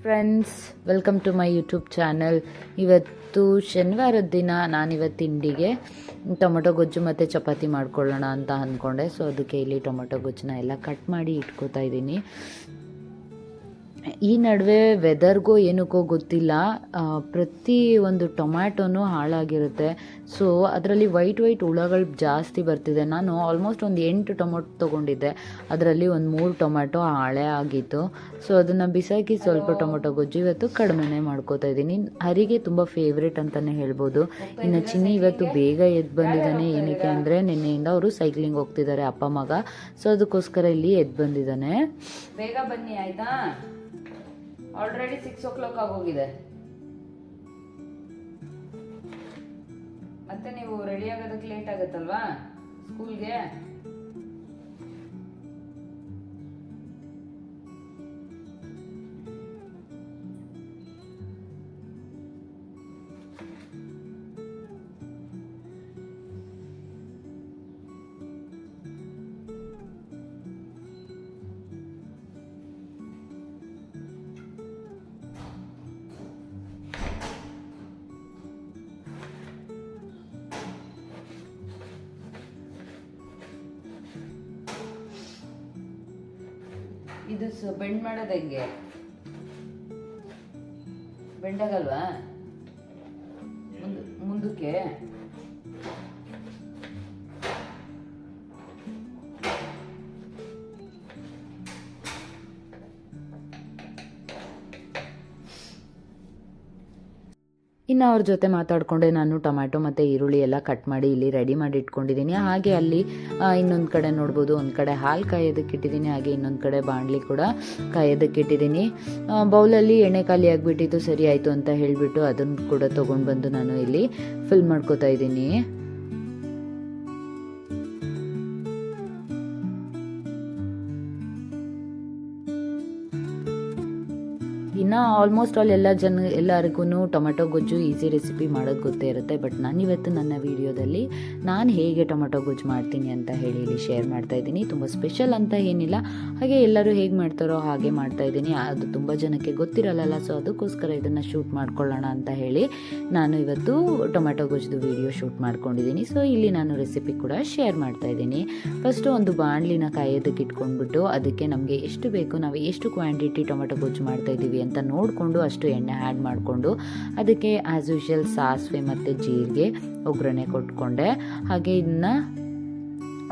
Friends, welcome to my YouTube channel. ಇವತ್ತು ಶನಿವಾರದ ದಿನ ನಾನಿವತ್ತು ತಿಂಡಿಗೆ ಟೊಮೊಟೊ ಗೊಜ್ಜು ಮತ್ತು ಚಪಾತಿ ಮಾಡ್ಕೊಳ್ಳೋಣ ಅಂತ ಅಂದ್ಕೊಂಡೆ. ಸೊ ಅದಕ್ಕೆ ಇಲ್ಲಿ ಟೊಮೊಟೊ ಗೊಜ್ಜನ್ನ ಎಲ್ಲ ಕಟ್ ಮಾಡಿ ಇಟ್ಕೋತಾ ಇದ್ದೀನಿ. ಈ ನಡುವೆ ವೆದರ್ಗೋ ಏನಕ್ಕೋ ಗೊತ್ತಿಲ್ಲ, ಪ್ರತಿ ಒಂದು ಟೊಮ್ಯಾಟೊನೂ ಹಾಳಾಗಿರುತ್ತೆ. ಸೊ ಅದರಲ್ಲಿ ವೈಟ್ ಹುಳಗಳು ಜಾಸ್ತಿ ಬರ್ತಿದೆ. ನಾನು ಆಲ್ಮೋಸ್ಟ್ ಒಂದು 8 ಟೊಮೊಟೊ ತೊಗೊಂಡಿದ್ದೆ, ಅದರಲ್ಲಿ ಒಂದು 3 ಟೊಮ್ಯಾಟೊ ಹಾಳೇ ಆಗಿತ್ತು. ಸೊ ಅದನ್ನು ಬಿಸಾಕಿ ಸ್ವಲ್ಪ ಟೊಮೊಟೊ ಗೊಜ್ಜು ಇವತ್ತು ಕಡಿಮೆನೇ ಮಾಡ್ಕೋತಾ ಇದ್ದೀನಿ. ಹರಿಗೆ ತುಂಬ ಫೇವ್ರೇಟ್ ಅಂತಲೇ ಹೇಳ್ಬೋದು. ಇನ್ನು ಚಿನ್ನಿ ಇವತ್ತು ಬೇಗ ಎದ್ದು ಬಂದಿದ್ದಾನೆ. ಏನಕ್ಕೆ ಅಂದರೆ ನಿನ್ನೆಯಿಂದ ಅವರು ಸೈಕ್ಲಿಂಗ್ ಹೋಗ್ತಿದ್ದಾರೆ, ಅಪ್ಪ ಮಗ. ಸೊ ಅದಕ್ಕೋಸ್ಕರ ಇಲ್ಲಿ ಎದ್ದು ಬಂದಿದ್ದಾನೆ. ಬೇಗ ಬನ್ನಿ ಆಯಿತಾ, ಆಲ್ರೆಡಿ 6 o'clock ಆಗೋಗಿದೆ. ಮತ್ತೆ ನೀವು ರೆಡಿ ಆಗೋದಕ್ಕೆ ಲೇಟ್ ಆಗುತ್ತಲ್ವಾ ಸ್ಕೂಲ್ಗೆ. ಇದು ಬೆಂಡ್ ಮಾಡೋದು ಹೆಂಗೆ? ಬೆಂಡಾಗಲ್ವಾ ಮುಂದಕ್ಕೆ? ಇನ್ನು ಅವ್ರ ಜೊತೆ ಮಾತಾಡಿಕೊಂಡೆ ನಾನು ಟೊಮ್ಯಾಟೊ ಮತ್ತು ಈರುಳ್ಳಿ ಎಲ್ಲ ಕಟ್ ಮಾಡಿ ಇಲ್ಲಿ ರೆಡಿ ಮಾಡಿ ಇಟ್ಕೊಂಡಿದ್ದೀನಿ. ಹಾಗೆ ಅಲ್ಲಿ ಇನ್ನೊಂದು ಕಡೆ ನೋಡ್ಬೋದು, ಒಂದು ಕಡೆ ಹಾಲು ಕಾಯೋದಕ್ಕೆ ಇಟ್ಟಿದ್ದೀನಿ, ಹಾಗೆ ಇನ್ನೊಂದು ಕಡೆ ಬಾಣಲಿ ಕೂಡ ಕಾಯೋದಕ್ಕೆ ಇಟ್ಟಿದ್ದೀನಿ. ಬೌಲಲ್ಲಿ ಎಣ್ಣೆ ಖಾಲಿ ಆಗಿಬಿಟ್ಟಿತ್ತು, ಸರಿ ಆಯಿತು ಅಂತ ಹೇಳಿಬಿಟ್ಟು ಅದನ್ನು ಕೂಡ ತೊಗೊಂಡು ಬಂದು ನಾನು ಇಲ್ಲಿ ಫಿಲ್ ಮಾಡ್ಕೋತಾ ಇದ್ದೀನಿ. ಇನ್ನು ಆಲ್ಮೋಸ್ಟ್ ಆಲ್ ಎಲ್ಲರಿಗೂ ಟೊಮೆಟೊ ಗೊಜ್ಜು ಈಸಿ ರೆಸಿಪಿ ಮಾಡೋದು ಗೊತ್ತೇ ಇರುತ್ತೆ. ಬಟ್ ನಾನಿವತ್ತು ನನ್ನ ವಿಡಿಯೋದಲ್ಲಿ ನಾನು ಹೇಗೆ ಟೊಮೆಟೊ ಗೊಜ್ಜು ಮಾಡ್ತೀನಿ ಅಂತ ಹೇಳಿ ಇಲ್ಲಿ ಶೇರ್ ಮಾಡ್ತಾ ಇದ್ದೀನಿ. ತುಂಬ ಸ್ಪೆಷಲ್ ಅಂತ ಏನಿಲ್ಲ, ಹಾಗೆ ಎಲ್ಲರೂ ಹೇಗೆ ಮಾಡ್ತಾರೋ ಹಾಗೆ ಮಾಡ್ತಾ ಇದ್ದೀನಿ. ಅದು ತುಂಬ ಜನಕ್ಕೆ ಗೊತ್ತಿರಲ್ಲ. ಸೊ ಅದಕ್ಕೋಸ್ಕರ ಇದನ್ನು ಶೂಟ್ ಮಾಡ್ಕೊಳ್ಳೋಣ ಅಂತ ಹೇಳಿ ನಾನು ಇವತ್ತು ಟೊಮೆಟೊ ಗೊಜ್ಜು ವಿಡಿಯೋ ಶೂಟ್ ಮಾಡ್ಕೊಂಡಿದ್ದೀನಿ. ಸೊ ಇಲ್ಲಿ ನಾನು ರೆಸಿಪಿ ಕೂಡ ಶೇರ್ ಮಾಡ್ತಾ ಇದ್ದೀನಿ. ಫಸ್ಟು ಒಂದು ಬಾಣಲಿನ ಕಾಯೋದಕ್ಕೆ ಇಟ್ಕೊಂಡ್ಬಿಟ್ಟು ಅದಕ್ಕೆ ನಮಗೆ ಎಷ್ಟು ಬೇಕು, ನಾವು ಎಷ್ಟು ಕ್ವಾಂಟಿಟಿ ಟೊಮೆಟೊ ಗೊಜ್ಜು ಮಾಡ್ತಾ ಇದ್ದೀವಿ ಅಂತ ನೋಡಿಕೊಂಡು ಅಷ್ಟು ಎಣ್ಣೆ ಆ್ಯಡ್ ಮಾಡಿಕೊಂಡು ಅದಕ್ಕೆ ಆ್ಯಸ್ ಯೂಶುವಲ್ ಸಾಸಿವೆ ಮತ್ತು ಜೀರಿಗೆ ಒಗ್ಗರಣೆ ಕೊಟ್ಕೊಂಡೆ. ಹಾಗೆ ಇದನ್ನ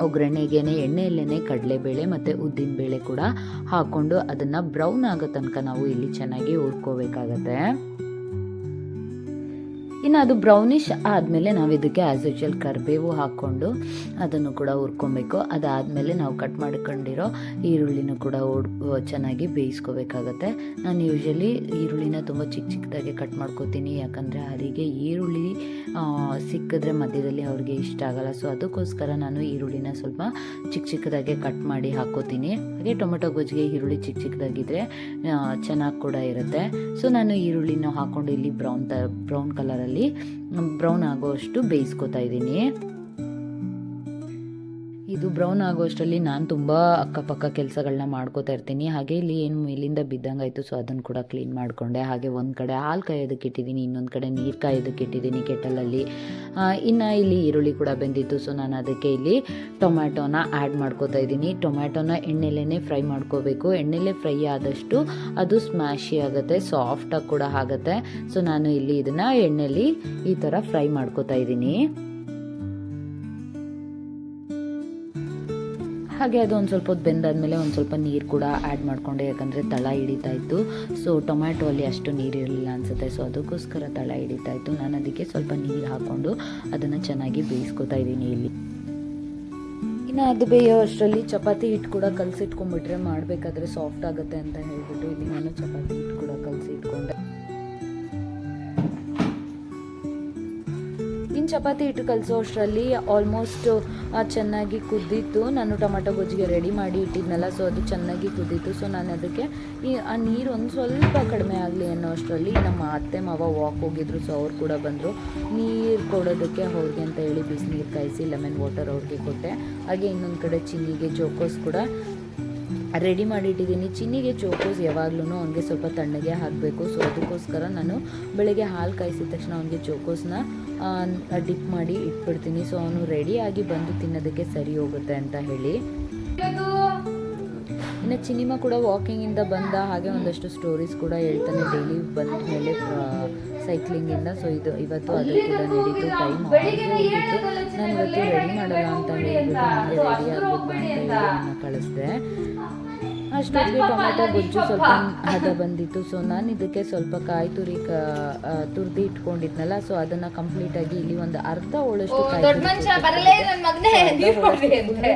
ಒಗ್ಗರಣೆಗೇನೆ ಎಣ್ಣೆಯಲ್ಲೇ ಕಡಲೆಬೇಳೆ ಮತ್ತು ಉದ್ದಿನಬೇಳೆ ಕೂಡ ಹಾಕ್ಕೊಂಡು ಅದನ್ನು ಬ್ರೌನ್ ಆಗೋ ತನಕ ನಾವು ಇಲ್ಲಿ ಚೆನ್ನಾಗಿ ಹುರ್ಕೋಬೇಕಾಗತ್ತೆ. ಇನ್ನು ಅದು ಬ್ರೌನಿಷ್ ಆದಮೇಲೆ ನಾವು ಇದಕ್ಕೆ ಆ್ಯಸ್ ಯೂಶುವಲ್ ಕರಿಬೇವು ಹಾಕ್ಕೊಂಡು ಅದನ್ನು ಕೂಡ ಹುರ್ಕೊಬೇಕು. ಅದಾದಮೇಲೆ ನಾವು ಕಟ್ ಮಾಡ್ಕೊಂಡಿರೋ ಈರುಳ್ಳಿನೂ ಕೂಡ ಚೆನ್ನಾಗಿ ಬೇಯಿಸ್ಕೋಬೇಕಾಗತ್ತೆ. ನಾನು ಯೂಶಲಿ ಈರುಳ್ಳಿನ ತುಂಬ ಚಿಕ್ಕದಾಗಿ ಕಟ್ ಮಾಡ್ಕೋತೀನಿ, ಯಾಕಂದರೆ ಹರಿಗೆ ಈರುಳ್ಳಿ ಸಿಕ್ಕಿದ್ರೆ ಮಧ್ಯದಲ್ಲಿ ಅವ್ರಿಗೆ ಇಷ್ಟ ಆಗಲ್ಲ. ಸೊ ಅದಕ್ಕೋಸ್ಕರ ನಾನು ಈರುಳ್ಳಿನ ಸ್ವಲ್ಪ ಚಿಕ್ಕದಾಗೆ ಕಟ್ ಮಾಡಿ ಹಾಕ್ಕೋತೀನಿ. ಹಾಗೆ ಟೊಮೆಟೊ ಗೊಜ್ಜಿಗೆ ಈರುಳ್ಳಿ ಚಿಕ್ಕದಾಗಿದ್ದರೆ ಚೆನ್ನಾಗಿ ಕೂಡ ಇರುತ್ತೆ. ಸೊ ನಾನು ಈರುಳ್ಳಿನ ಹಾಕ್ಕೊಂಡು ಇಲ್ಲಿ ಬ್ರೌನ್ ಕಲರಲ್ಲಿ ಬ್ರೌನ್ ಆಗೋಷ್ಟು ಬೇಯಿಸ್ಕೊತಾ ಇದ್ದೀನಿ. ಇದು ಬ್ರೌನ್ ಆಗೋಷ್ಟರಲ್ಲಿ ನಾನು ತುಂಬ ಅಕ್ಕಪಕ್ಕ ಕೆಲಸಗಳನ್ನ ಮಾಡ್ಕೋತಾ ಇರ್ತೀನಿ. ಹಾಗೆ ಇಲ್ಲಿ ಏನು ಮೇಲಿಂದ ಬಿದ್ದಂಗಾಯಿತು, ಸೊ ಅದನ್ನು ಕೂಡ ಕ್ಲೀನ್ ಮಾಡಿಕೊಂಡೆ. ಹಾಗೆ ಒಂದು ಕಡೆ ಹಾಲು ಕಾಯೋದಕ್ಕೆ ಇಟ್ಟಿದ್ದೀನಿ, ಇನ್ನೊಂದು ಕಡೆ ನೀರು ಕಾಯೋದಕ್ಕೆ ಇಟ್ಟಿದ್ದೀನಿ ಕೆಟಲಲ್ಲಿ. ಇನ್ನು ಇಲ್ಲಿ ಈರುಳ್ಳಿ ಕೂಡ ಬೆಂದಿತ್ತು. ಸೊ ನಾನು ಅದಕ್ಕೆ ಇಲ್ಲಿ ಟೊಮ್ಯಾಟೊನ ಆ್ಯಡ್ ಮಾಡ್ಕೋತಾ ಇದ್ದೀನಿ. ಟೊಮ್ಯಾಟೊನ ಎಣ್ಣೆಲೇ ಫ್ರೈ ಮಾಡ್ಕೋಬೇಕು. ಎಣ್ಣೆಲೇ ಫ್ರೈ ಆದಷ್ಟು ಅದು ಸ್ಮ್ಯಾಶಿ ಆಗುತ್ತೆ, ಸಾಫ್ಟಾಗಿ ಕೂಡ ಆಗುತ್ತೆ. ಸೊ ನಾನು ಇಲ್ಲಿ ಇದನ್ನು ಎಣ್ಣೆಲಿ ಈ ಥರ ಫ್ರೈ ಮಾಡ್ಕೋತಾ ಇದ್ದೀನಿ. ಹಾಗೆ ಅದು ಒಂದು ಸ್ವಲ್ಪ ಹೊತ್ತು ಬೆಂದಾದಮೇಲೆ ಒಂದು ಸ್ವಲ್ಪ ನೀರು ಕೂಡ ಆ್ಯಡ್ ಮಾಡಿಕೊಂಡೆ, ಯಾಕಂದರೆ ತಳ ಹಿಡಿತಾ ಇತ್ತು. ಸೊ ಟೊಮ್ಯಾಟೊ ಅಲ್ಲಿ ಅಷ್ಟು ನೀರು ಇರಲಿಲ್ಲ ಅನಿಸುತ್ತೆ. ಸೊ ಅದಕ್ಕೋಸ್ಕರ ತಳ ಹಿಡಿತಾ ಇತ್ತು. ನಾನು ಅದಕ್ಕೆ ಸ್ವಲ್ಪ ನೀರು ಹಾಕ್ಕೊಂಡು ಅದನ್ನು ಚೆನ್ನಾಗಿ ಬೇಯಿಸ್ಕೊತಾ ಇದ್ದೀನಿ ಇಲ್ಲಿ. ಇನ್ನು ಅದು ಬೇಯೋ ಅಷ್ಟರಲ್ಲಿ ಚಪಾತಿ ಹಿಟ್ಟು ಕೂಡ ಕಲಸಿಟ್ಕೊಂಡ್ಬಿಟ್ರೆ ಮಾಡಬೇಕಾದ್ರೆ ಸಾಫ್ಟ್ ಆಗುತ್ತೆ ಅಂತ ಹೇಳಿಬಿಟ್ಟು ಇಲ್ಲಿ ನಾನು ಚಪಾತಿ ಹಿಟ್ಟು ಕೂಡ ಕಲಸಿ ಇಟ್ಕೊಂಡೆ. ಇನ್ನು ಚಪಾತಿ ಹಿಟ್ಟು ಕಲಿಸೋ ಅಷ್ಟರಲ್ಲಿ ಆಲ್ಮೋಸ್ಟ್ ಚೆನ್ನಾಗಿ ಕುದ್ದಿತ್ತು. ನಾನು ಟೊಮೆಟೊ ಗೊಜ್ಜಿಗೆ ರೆಡಿ ಮಾಡಿ ಇಟ್ಟಿದ್ನಲ್ಲ, ಸೊ ಅದು ಚೆನ್ನಾಗಿ ಕುದ್ದಿತ್ತು. ಸೊ ನಾನು ಅದಕ್ಕೆ ಆ ನೀರು ಒಂದು ಸ್ವಲ್ಪ ಕಡಿಮೆ ಆಗಲಿ ಅನ್ನೋ ಅಷ್ಟರಲ್ಲಿ ನಮ್ಮ ಅತ್ತೆ ಮಾವ ವಾಕ್ ಹೋಗಿದ್ರು. ಸೊ ಅವ್ರು ಕೂಡ ಬಂದರು. ನೀರು ಕೊಡೋದಕ್ಕೆ ಅವ್ರಿಗೆ ಅಂತ ಹೇಳಿ ಬಿಸಿನೀರು ಕಾಯಿಸಿ ಲೆಮನ್ ವಾಟರ್ ಅವ್ರಿಗೆ ಕೊಟ್ಟೆ. ಹಾಗೆ ಇನ್ನೊಂದು ಕಡೆ ಚಿನ್ನಿಗೆ ಜೋಕೋಸ್ ಕೂಡ ರೆಡಿ ಮಾಡಿಟ್ಟಿದ್ದೀನಿ. ಚಿನ್ನಿಗೆ ಚೋಕೋಸ್ ಯಾವಾಗ್ಲೂ ಅವನಿಗೆ ಸ್ವಲ್ಪ ತಣ್ಣಗೆ ಹಾಕಬೇಕು. ಸೊ ಅದಕ್ಕೋಸ್ಕರ ನಾನು ಬೆಳಗ್ಗೆ ಹಾಲು ಕಾಯಿಸಿದ ತಕ್ಷಣ ಅವನಿಗೆ ಚೋಕೋಸ್ನ ಡಿಪ್ ಮಾಡಿ ಇಟ್ಬಿಡ್ತೀನಿ. ಸೊ ಅವನು ರೆಡಿಯಾಗಿ ಬಂದು ತಿನ್ನೋದಕ್ಕೆ ಸರಿ ಹೋಗುತ್ತೆ ಅಂತ ಹೇಳಿ. ಇನ್ನು ಚಿನಿಮ ಕೂಡ ವಾಕಿಂಗಿಂದ ಬಂದ ಹಾಗೆ ಒಂದಷ್ಟು ಸ್ಟೋರೀಸ್ ಕೂಡ ಹೇಳ್ತಾನೆ ಡೈಲಿ ಬಂದ ಮೇಲೆ ಸೈಕ್ಲಿಂಗಿಂದ. ಸೊ ಇವತ್ತು ಅದು ಕೂಡ ನಡೀತು. ಟೈಮ್ ಹೋಗಿತ್ತು. ನಾನು ಇವತ್ತು ರೆಡಿ ಮಾಡಲ್ಲ ಅಂತ ಹೇಳ್ಬಿಟ್ಟು ನನಗೆ ರೆಡಿ ಆಗಬೇಕು ಅಂತ ಹೇಳಿ ನನ್ನ ಕಳಿಸ್ದೆ. ಅಷ್ಟೊತ್ತಿಗೆ ಟೊಮೆಟೊ ಗೊಜ್ಜು ಸ್ವಲ್ಪ ಹದ ಬಂದಿತ್ತು. ಸೊ ನಾನು ಇದಕ್ಕೆ ಸ್ವಲ್ಪ ಕಾಯಿ ತುರಿದು ಇಟ್ಕೊಂಡಿದ್ನಲ್ಲ, ಸೊ ಅದನ್ನು ಕಂಪ್ಲೀಟಾಗಿ ಇಲ್ಲಿ ಒಂದು ಅರ್ಧ ಹೋಳಷ್ಟು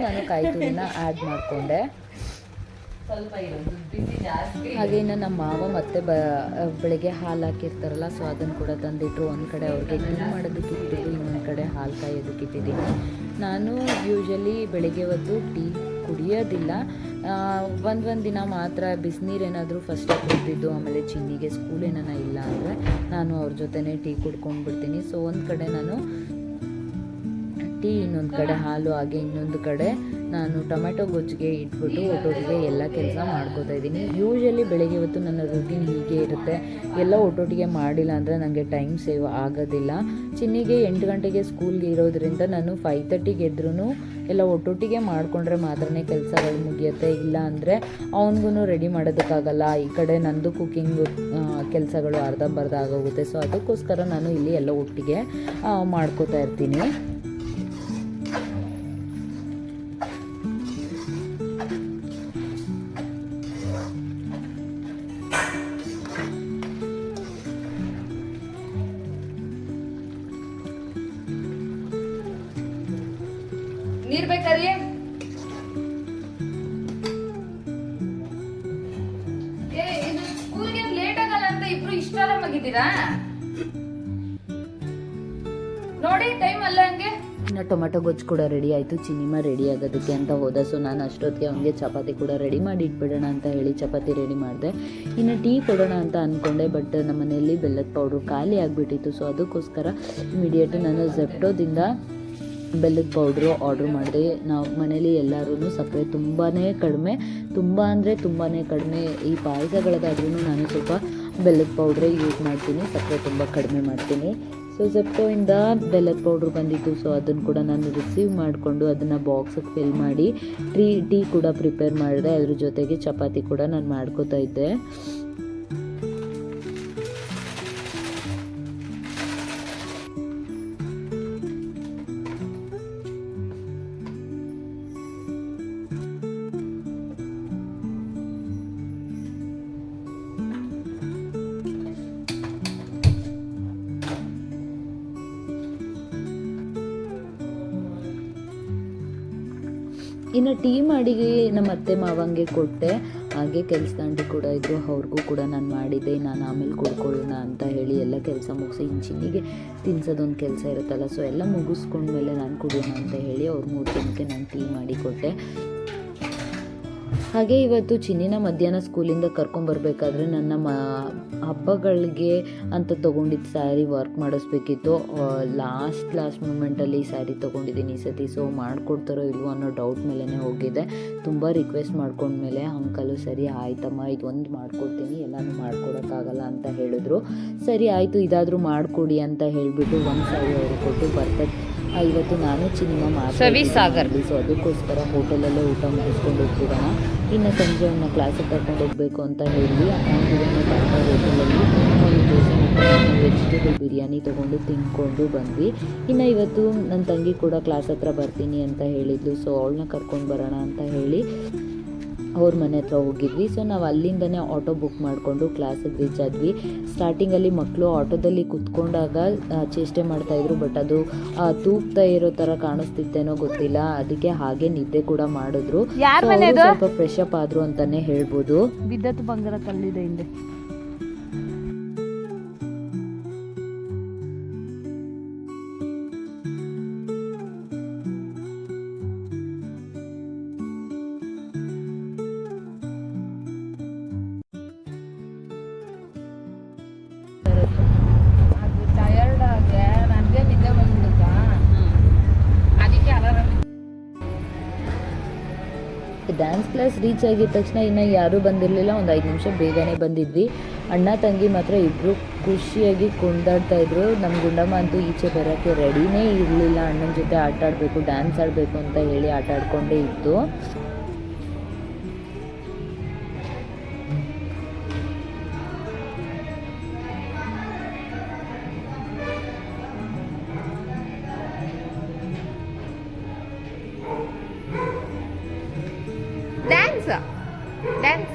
ನಾನು ಕಾಯಿ ತುರಿನ ಆ್ಯಡ್ ಮಾಡಿಕೊಂಡೆ. ಹಾಗೆ ಇನ್ನು ನಮ್ಮ ಮಾವ ಮತ್ತೆ ಬೆಳಗ್ಗೆ ಹಾಲು ಹಾಕಿರ್ತಾರಲ್ಲ, ಸೊ ಅದನ್ನು ಕೂಡ ತಂದಿಟ್ಟರು. ಒಂದು ಕಡೆ ಅವ್ರಿಗೆ ಟೀ ಮಾಡೋದಕ್ಕೆ ಇಟ್ಟಿದ್ದು, ಇನ್ನೊಂದು ಕಡೆ ಹಾಲು ಕಾಯೋದಕ್ಕೆ ಇಟ್ಟಿದ್ದೀನಿ. ನಾನು ಯೂಶಲಿ ಬೆಳಗ್ಗೆ ಹೊತ್ತು ಟೀ ಕುಡಿಯೋದಿಲ್ಲ. ಒಂದು ದಿನ ಮಾತ್ರ ಬಿಸಿನೀರೇನಾದರೂ ಫಸ್ಟೇ ಕುಡಿದಿದ್ದು, ಆಮೇಲೆ ಚಿನ್ನಿಗೆ ಸ್ಕೂಲ್ ಏನಾನ ಇಲ್ಲ ಅಂದರೆ ನಾನು ಅವ್ರ ಜೊತೆನೇ ಟೀ ಕುಡ್ಕೊಂಡು ಬಿಡ್ತೀನಿ. ಸೊ ಒಂದು ಕಡೆ ನಾನು ಟೀ, ಇನ್ನೊಂದು ಕಡೆ ಹಾಲು, ಹಾಗೆ ಇನ್ನೊಂದು ಕಡೆ ನಾನು ಟೊಮೆಟೊ ಗೊಜ್ಜಿಗೆ ಇಟ್ಬಿಟ್ಟು ಒಟ್ಟೊಟ್ಟಿಗೆ ಎಲ್ಲ ಕೆಲಸ ಮಾಡ್ಕೋತಾ ಇದ್ದೀನಿ. ಯೂಶಲಿ ಬೆಳಗ್ಗೆ ಹೊತ್ತು ನನ್ನ ರೂಟೀನ್ ಹೀಗೆ ಇರುತ್ತೆ. ಎಲ್ಲ ಒಟ್ಟೊಟ್ಟಿಗೆ ಮಾಡಿಲ್ಲ ಅಂದರೆ ನನಗೆ ಟೈಮ್ ಸೇವ್ ಆಗೋದಿಲ್ಲ. ಚಿನ್ನಿಗೆ 8 ಗಂಟೆಗೆ ಸ್ಕೂಲ್ಗೆ ಇರೋದ್ರಿಂದ ನಾನು 5:30ಗೆ ಎದ್ರೂ ಎಲ್ಲ ಒಟ್ಟೊಟ್ಟಿಗೆ ಮಾಡಿಕೊಂಡ್ರೆ ಮಾತ್ರನೇ ಕೆಲಸಗಳು ಮುಗಿಯುತ್ತೆ. ಇಲ್ಲ ಅಂದರೆ ಅವನಿಗೂ ರೆಡಿ ಮಾಡೋದಕ್ಕಾಗಲ್ಲ. ಈ ಕಡೆ ನಂದು ಕುಕ್ಕಿಂಗು ಕೆಲಸಗಳು ಅರ್ಧಂಬರ್ಧ ಆಗೋಗುತ್ತೆ. ಸೊ ಅದಕ್ಕೋಸ್ಕರ ನಾನು ಇಲ್ಲಿ ಎಲ್ಲ ಒಟ್ಟಿಗೆ ಮಾಡ್ಕೋತಾ ಇರ್ತೀನಿ. ನೀರ್ ಬೇಕಾರಿ? ಇದು ಸ್ಕೂಲ್ಗೆ ಲೇಟ್ ಆಗಲ್ಲ ಅಂತ ಇಬ್ರು ಇಷ್ಟ ಆರಾಮಾಗಿದ್ದೀರಾ? ನೋಡಿ ಟೈಮ್ ಅಲ್ಲ ಹಂಗೆ. ಇನ್ನು ಟೊಮೆಟೊ ಗೊಜ್ಜು ಕೂಡ ರೆಡಿ ಆಯಿತು. ಚಿನ್ನಿಮ ರೆಡಿ ಆಗೋದಕ್ಕೆ ಅಂತ ಹೋದ. ಸೊ ನಾನು ಅಷ್ಟೊತ್ತಿಗೆ ಅವನಿಗೆ ಚಪಾತಿ ಕೂಡ ರೆಡಿ ಮಾಡಿ ಇಟ್ಬಿಡೋಣ ಅಂತ ಹೇಳಿ ಚಪಾತಿ ರೆಡಿ ಮಾಡಿದೆ. ಇನ್ನು ಟೀ ಕೊಡೋಣ ಅಂತ ಅಂದ್ಕೊಂಡೆ, ಬಟ್ ನಮ್ಮ ಮನೆಯಲ್ಲಿ ಬೆಲ್ಲದ ಪೌಡ್ರು ಖಾಲಿ ಆಗಿಬಿಟ್ಟಿತ್ತು. ಸೊ ಅದಕ್ಕೋಸ್ಕರ ಇಮಿಡಿಯೇಟ್ ನಾನು ಝೆಪ್ಟೋದಿಂದ ಬೆಲ್ಲದ ಪೌಡ್ರು ಆರ್ಡ್ರ್ ಮಾಡಿದೆ. ನಾವು ಮನೇಲಿ ಎಲ್ಲರೂ ಸಕ್ಕರೆ ತುಂಬಾ ಕಡಿಮೆ, ತುಂಬ ಅಂದರೆ ತುಂಬಾ ಕಡಿಮೆ. ಈ ಪಾಯಸಗಳದಾದ್ರೂ ನಾನು ಸ್ವಲ್ಪ ಬೆಲ್ಲದ ಪೌಡ್ರೇ ಯೂಸ್ ಮಾಡ್ತೀನಿ, ಸಕ್ಕರೆ ತುಂಬ ಕಡಿಮೆ ಮಾಡ್ತೀನಿ. ಸೊ ಝೆಪ್ಟೋಯಿಂದ ಬೆಲ್ಲದ ಪೌಡ್ರು ಬಂದಿತ್ತು. ಸೊ ಅದನ್ನು ಕೂಡ ನಾನು ರಿಸೀವ್ ಮಾಡಿಕೊಂಡು ಅದನ್ನು ಬಾಕ್ಸಿಗೆ ಫಿಲ್ ಮಾಡಿ ಟೀ ಕೂಡ ಪ್ರಿಪೇರ್ ಮಾಡಿದೆ. ಅದ್ರ ಜೊತೆಗೆ ಚಪಾತಿ ಕೂಡ ನಾನು ಮಾಡ್ಕೋತಾ ಇದ್ದೆ. ಇನ್ನು ಟೀ ಮಾಡಿ ನಮ್ಮ ಅತ್ತೆ ಮಾವಂಗೆ ಕೊಟ್ಟೆ. ಹಾಗೆ ಕೆಲಸದಾಂಡಿ ಕೂಡ ಇದ್ದರು, ಅವ್ರಿಗೂ ಕೂಡ ನಾನು ಮಾಡಿದ್ದೆ. ನಾನು ಆಮೇಲೆ ಕೊಡ್ಕೊಳ್ಳೋಣ ಅಂತ ಹೇಳಿ ಎಲ್ಲ ಕೆಲಸ ಮುಗಿಸಿ ಚಿನ್ನಿಗೆ ತಿನ್ಸೋದೊಂದು ಕೆಲಸ ಇರುತ್ತಲ್ಲ, ಸೊ ಎಲ್ಲ ಮುಗಿಸ್ಕೊಂಡ್ಮೇಲೆ ನಾನು ಕುಡಿಯೋಣ ಅಂತ ಹೇಳಿ ಅವ್ರ 3 ಜನಕ್ಕೆ ನಾನು ಟೀ ಮಾಡಿ ಕೊಟ್ಟೆ. ಹಾಗೆ ಇವತ್ತು ಚಿನ್ನಿನ ಮಧ್ಯಾಹ್ನ ಸ್ಕೂಲಿಂದ ಕರ್ಕೊಂಬರ್ಬೇಕಾದ್ರೆ ನನ್ನ ಹಬ್ಬಗಳಿಗೆ ಅಂತ ತೊಗೊಂಡಿದ್ದು ಸ್ಯಾರಿ ವರ್ಕ್ ಮಾಡಿಸ್ಬೇಕಿತ್ತು. ಲಾಸ್ಟ್ ಮೂಮೆಂಟಲ್ಲಿ ಸ್ಯಾರಿ ತೊಗೊಂಡಿದ್ದೀನಿ ಈ ಸತಿ. ಸೊ ಮಾಡಿಕೊಡ್ತಾರೋ ಇಲ್ವೋ ಅನ್ನೋ ಡೌಟ್ ಮೇಲೇ ಹೋಗಿದ್ದೆ. ತುಂಬ ರಿಕ್ವೆಸ್ಟ್ ಮಾಡ್ಕೊಂಡ್ಮೇಲೆ ಅಂಕಲು ಸರಿ ಆಯ್ತಮ್ಮ ಇದೊಂದು ಮಾಡ್ಕೊಡ್ತೀನಿ, ಎಲ್ಲನೂ ಮಾಡ್ಕೊಡೋಕ್ಕಾಗಲ್ಲ ಅಂತ ಹೇಳಿದ್ರು. ಸರಿ ಆಯಿತು ಇದಾದರೂ ಮಾಡಿಕೊಡಿ ಅಂತ ಹೇಳಿಬಿಟ್ಟು ಒಂದು ಸ್ಯಾರಿ ಅವ್ರಿಗೆ ಕೊಟ್ಟು ಬರ್ತದೆ. ಇವತ್ತು ನಾನು ಚಿನ್ನಿಮ ಮಾಡ್ತೀನಿ. ಸೊ ಅದಕ್ಕೋಸ್ಕರ ಹೋಟೆಲಲ್ಲೇ ಊಟ ಮುಗಿಸ್ಕೊಂಡು ಹೋಗ್ಬಿಡೋಣ. ಇನ್ನು ಸಂಜೆ ಅವನ್ನ ಕ್ಲಾಸಿಗೆ ಕರ್ಕೊಂಡು ಹೋಗಬೇಕು ಅಂತ ಹೇಳಿ ಹೋಟೆಲಲ್ಲಿ ಒಂದು ದೋಸೆ ಮತ್ತು ವೆಜಿಟೇಬಲ್ ಬಿರಿಯಾನಿ ತೊಗೊಂಡು ತಿಂದ್ಕೊಂಡು ಬಂದ್ವಿ. ಇನ್ನು ಇವತ್ತು ನನ್ನ ತಂಗಿ ಕೂಡ ಕ್ಲಾಸ್ ಹತ್ರ ಬರ್ತೀನಿ ಅಂತ ಹೇಳಿದ್ಲು. ಸೊ ಅವಳನ್ನ ಕರ್ಕೊಂಡು ಬರೋಣ ಅಂತ ಹೇಳಿ ಅವ್ರ ಮನೆ ಹತ್ರ ಹೋಗಿದ್ವಿ. ಸೊ ನಾವು ಅಲ್ಲಿಂದನೇ ಆಟೋ ಬುಕ್ ಮಾಡಿಕೊಂಡು ಕ್ಲಾಸಿಗೆ ರೀಚ್ ಆದ್ವಿ. ಸ್ಟಾರ್ಟಿಂಗಲ್ಲಿ ಮಕ್ಕಳು ಆಟೋದಲ್ಲಿ ಕುತ್ಕೊಂಡಾಗ ಚೇಷ್ಟೆ ಮಾಡ್ತಾಯಿದ್ರು, ಬಟ್ ಅದು ತೂಗ್ತಾ ಇರೋ ಥರ ಕಾಣಿಸ್ತಿತ್ತೇನೋ ಗೊತ್ತಿಲ್ಲ, ಅದಕ್ಕೆ ಹಾಗೆ ನಿದ್ದೆ ಕೂಡ ಮಾಡಿದ್ರು. ಸ್ವಲ್ಪ ಫ್ರೆಶ್ ಅಪ್ ಆದ್ರು ಅಂತಾನೆ ಹೇಳ್ಬೋದು. ಬಿದ್ದತ್ತು ಬಂಗಾರ ಕಲ್ಲಿದೆ ಹಿಂದೆ. ಡ್ಯಾನ್ಸ್ ಕ್ಲಾಸ್ ರೀಚ್ ಆಗಿದ ತಕ್ಷಣ ಇನ್ನು ಯಾರೂ ಬಂದಿರಲಿಲ್ಲ. ಒಂದು 5 ನಿಮಿಷ ಬೇಗನೆ ಬಂದಿದ್ವಿ. ಅಣ್ಣ ತಂಗಿ ಮಾತ್ರ ಇಬ್ಬರು ಖುಷಿಯಾಗಿ ಕುಣಿದಾಡ್ತಾ ಇದ್ರು. ನಮ್ಮ ಗುಂಡಮ್ಮ ಅಂತೂ ಈಚೆ ಬರೋಕ್ಕೆ ರೆಡಿನೇ ಇರಲಿಲ್ಲ. ಅಣ್ಣನ ಜೊತೆ ಆಟ ಆಡಬೇಕು, ಡ್ಯಾನ್ಸ್ ಆಡಬೇಕು ಅಂತ ಹೇಳಿ ಆಟ ಆಡ್ಕೊಂಡೇ ಇತ್ತು. ಡ್ಯಾನ್ಸ್ ಡ್ಯಾನ್ಸ್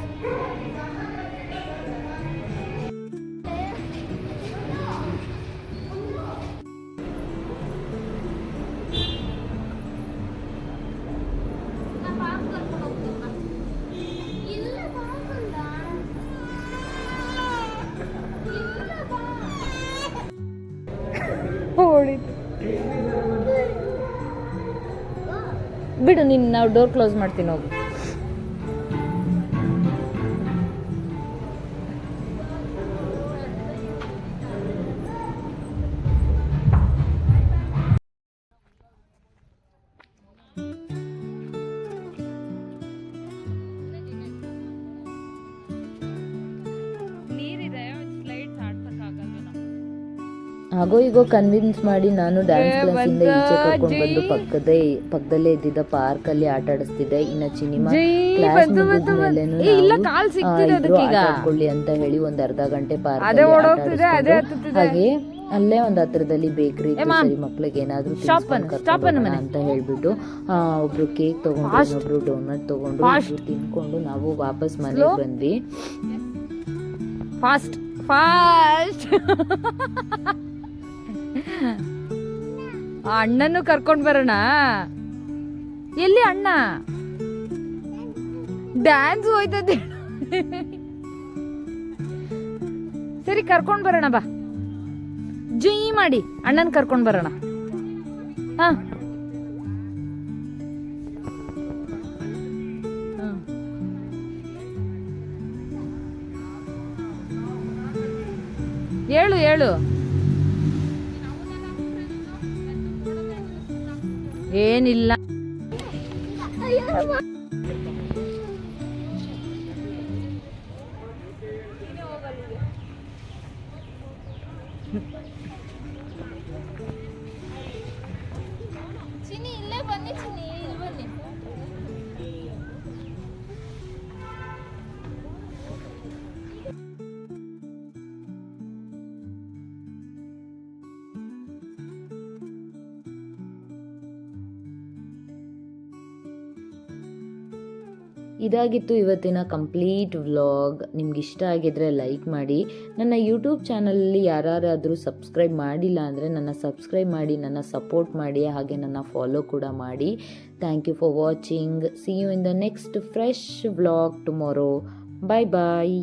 ಬಿಡು, ನೀನು ನಾವು ಡೋರ್ ಕ್ಲೋಸ್ ಮಾಡ್ತೀನಿ ಹೋಗು. ಹಾಗೋ ಈಗೋ ಕನ್ವಿನ್ಸ್ ಮಾಡಿ ನಾನು ಡ್ಯಾನ್ಸ್ ಕ್ಲಾಸಿಂದ ಈಚೆ ಕರ್ಕೊಂಡು ಬಂದು ಪಕ್ಕದಲ್ಲೇ ಇದ್ದಿದ್ದ ಪಾರ್ಕ್ ಅಲ್ಲಿ ಆಟ ಆಡಿಸ್ತಿದ್ದೆ. ಇನ್ನ ಸಿನಿಮಾ ಕ್ಲಾಸ್ ಮುಗಿದ್ಮೇಲೆನು ಆಟಾಡ್ಕೊಳ್ಳಿ ಅಂತ ಹೇಳಿ ಒಂದ್ ಅರ್ಧ ಗಂಟೆ ಪಾರ್ಕ್ ಅಲ್ಲಿ ಆಟ ಆಡಿಸ್ಕೊಂಡು, ಹಾಗೆ ಅಲ್ಲೇ ಒಂದು ಹತ್ರದಲ್ಲಿ ಬೇಕರಿ ಇತ್ತು. ಸರಿ ಮಕ್ಳಿಗೆ ಏನಾದ್ರು ಅಂತ ಹೇಳ್ಬಿಟ್ಟು ಒಬ್ರು ಕೇಕ್ ತಗೊಂಡು, ಇನ್ನೊಬ್ರು ಡೋನಟ್ ತಗೊಂಡು, ತಿನ್ಕೊಂಡು ನಾವು ವಾಪಸ್ ಮನೆಗೆ ಬಂದ್ವಿ. ಫಾಸ್ಟ್ ಫಾಸ್ಟ್ ಅಣ್ಣನ್ನು ಕರ್ಕೊಂಡ್ ಬರೋಣ. ಎಲ್ಲಿ ಅಣ್ಣ? ಡ್ಯಾನ್ಸ್ ಹೋಯ್ತದೆ. ಸರಿ ಕರ್ಕೊಂಡ್ ಬರೋಣ ಬಾ, ಜೈ ಮಾಡಿ ಅಣ್ಣನ್ ಕರ್ಕೊಂಡ್ ಬರೋಣ. ಹಾ ಹೇಳು ಹೇಳು. ಏನಿಲ್ಲ, ಚಿನ್ನಿ ಇಲ್ಲೇ ಬನ್ನಿ, ಚಿನ್ನಿ ಇಲ್ಲಿ ಬನ್ನಿ. ಇದಾಗಿತ್ತು ಇವತ್ತಿನ ಕಂಪ್ಲೀಟ್ ವ್ಲಾಗ್. ನಿಮ್ಗೆ ಇಷ್ಟ ಆಗಿದ್ರೆ ಲೈಕ್ ಮಾಡಿ. ನನ್ನ ಯೂಟ್ಯೂಬ್ ಚಾನಲಲ್ಲಿ ಯಾರಾದರೂ ಸಬ್ಸ್ಕ್ರೈಬ್ ಮಾಡಿಲ್ಲ ಅಂದರೆ ನನ್ನ ಸಬ್ಸ್ಕ್ರೈಬ್ ಮಾಡಿ, ನನ್ನ ಸಪೋರ್ಟ್ ಮಾಡಿ, ಹಾಗೆ ನನ್ನ ಫಾಲೋ ಕೂಡ ಮಾಡಿ. Thank you for watching. See you in the next fresh vlog tomorrow. Bye bye.